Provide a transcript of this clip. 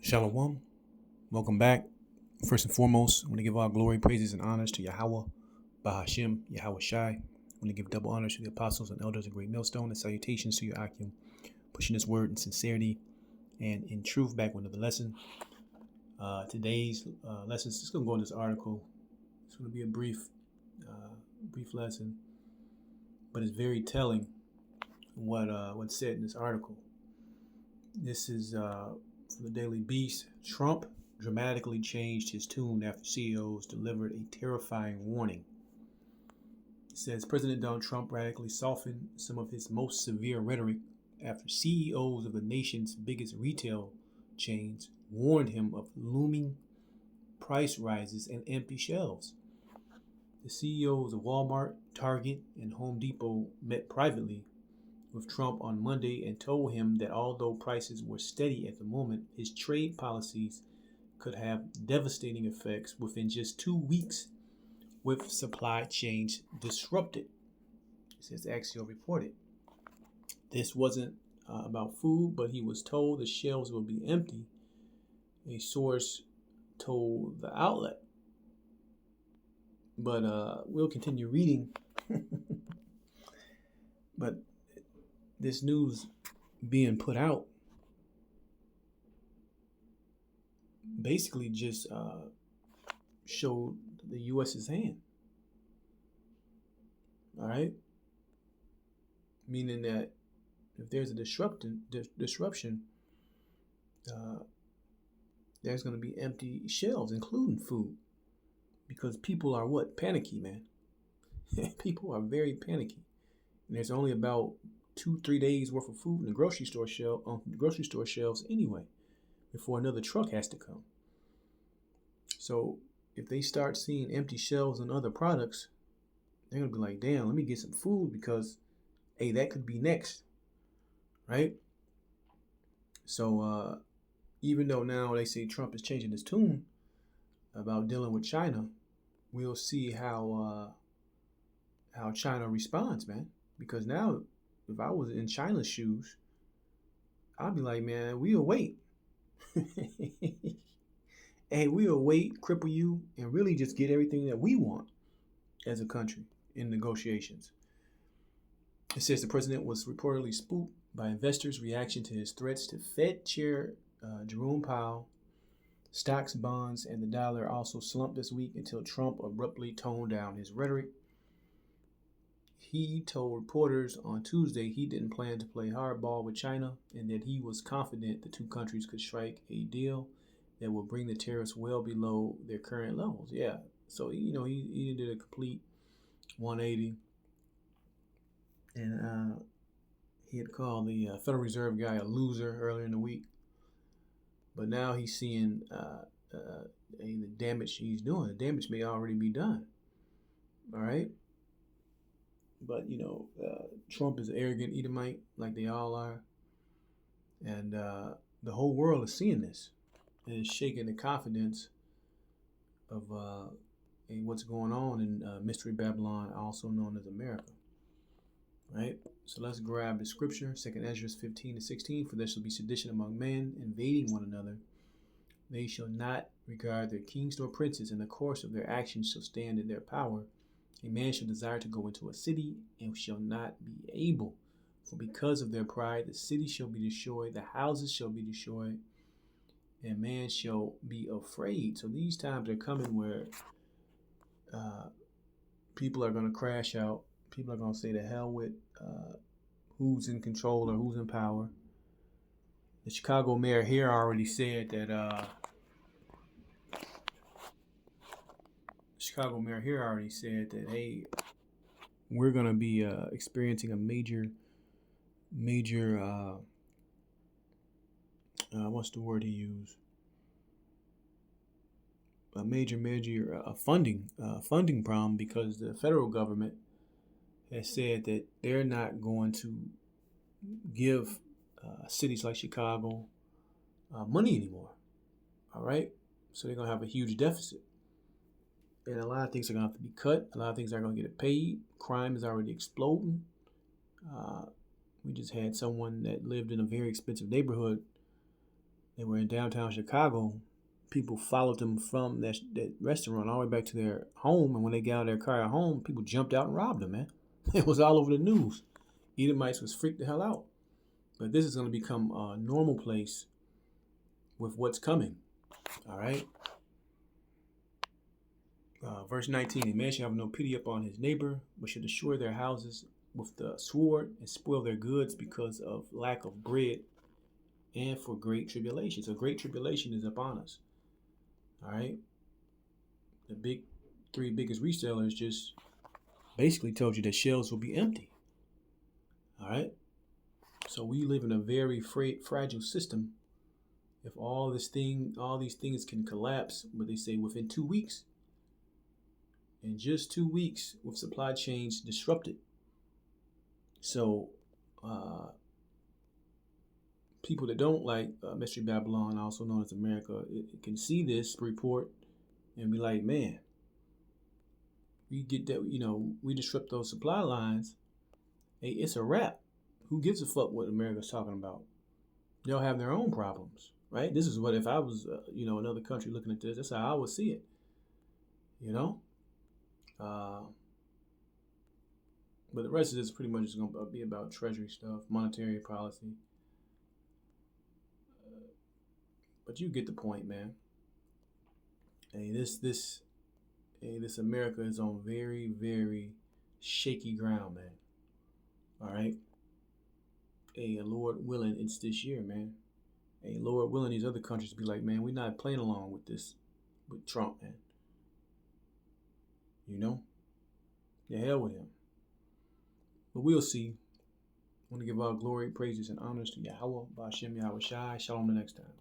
Shalom. Welcome back. First and foremost, I want to give all glory, praises, and honors to Yahweh, Bahashim, Yahweh Shai. I want to give double honors to the apostles and elders of Great Millstone and salutations to your Akim, pushing this word in sincerity and in truth. Back with another lesson. Today's lesson is just going to go in this article. It's going to be a brief lesson, but it's very telling what's said in this article. This is from the Daily Beast. Trump dramatically changed his tune after CEOs delivered a terrifying warning. It says President Donald Trump radically softened some of his most severe rhetoric after CEOs of the nation's biggest retail chains warned him of looming price rises and empty shelves. The CEOs of Walmart, Target, and Home Depot met privately with Trump on Monday and told him that although prices were steady at the moment, his trade policies could have devastating effects within just 2 weeks with supply chains disrupted. It says Axios reported. This wasn't about food, but he was told the shelves will be empty, a source told the outlet. But we'll continue reading. But this news being put out basically just showed the U.S.'s hand. All right? Meaning that if there's a disruption, there's going to be empty shelves, including food. Because people are what? Panicky, man. People are very panicky. And there's only about 2-3 days worth of food in the grocery store shelves anyway, before another truck has to come. So if they start seeing empty shelves on other products, they're gonna be like, damn, let me get some food because hey, that could be next. Right? So even though now they say Trump is changing his tune about dealing with China, we'll see how China responds, man. Because now if I was in China's shoes, I'd be like, man, we'll wait. Hey, we'll wait, cripple you, and really just get everything that we want as a country in negotiations. It says the president was reportedly spooked by investors' reaction to his threats to Fed Chair Jerome Powell. Stocks, bonds, and the dollar also slumped this week until Trump abruptly toned down his rhetoric. He told reporters on Tuesday he didn't plan to play hardball with China and that he was confident the two countries could strike a deal that will bring the tariffs well below their current levels. Yeah, so he did a complete 180, and he had called the Federal Reserve guy a loser earlier in the week. But now he's seeing the damage he's doing. The damage may already be done. All right. But, Trump is an arrogant Edomite, like they all are. And the whole world is seeing this. And it's shaking the confidence of what's going on in Mystery Babylon, also known as America. Right? So let's grab the scripture, 2nd Ezra 15-16. For there shall be sedition among men, invading one another. They shall not regard their kings nor princes, and the course of their actions shall stand in their power. A man shall desire to go into a city and shall not be able. For because of their pride, the city shall be destroyed, the houses shall be destroyed, and man shall be afraid. So these times are coming where people are going to crash out. People are going to say to hell with who's in control or who's in power. The Chicago mayor here already said that hey, we're going to be experiencing a major what's the word he used? A major funding problem, because the federal government has said that they're not going to give cities like Chicago money anymore. All right, so they're gonna have a huge deficit, and a lot of things are gonna have to be cut. A lot of things are gonna get paid. Crime is already exploding. We just had someone that lived in a very expensive neighborhood They were in downtown Chicago. People followed them from that restaurant all the way back to their home, and when they got out of their car at home, people jumped out and robbed them, man. It was all over the news. Edomites was freaked the hell out. But this is going to become a normal place with what's coming. All right. Verse 19, a man shall have no pity upon his neighbor, but should destroy their houses with the sword and spoil their goods because of lack of bread and for great tribulation. So great tribulation is upon us. All right. The three biggest resellers just basically told you that shelves will be empty. All right. So we live in a very fragile system. If all these things can collapse, but they say within 2 weeks, in just 2 weeks with supply chains disrupted. So people that don't like Mystery Babylon, also known as America, it can see this report and be like, man, we get that, we disrupt those supply lines. Hey, it's a wrap. Who gives a fuck what America's talking about? They'll have their own problems, right? This is what if I was, another country looking at this. That's how I would see it, But the rest of this pretty much is going to be about treasury stuff, monetary policy. But you get the point, man. Hey, this America is on very, very shaky ground, man. All right. Hey, Lord willing, it's this year, man. Hey, Lord willing, these other countries be like, man, we're not playing along with this, with Trump, man. The hell with him. But we'll see. I want to give all glory, praises, and honors to Yahweh, Ba'ashem Yahweh Shai. Shalom the next time.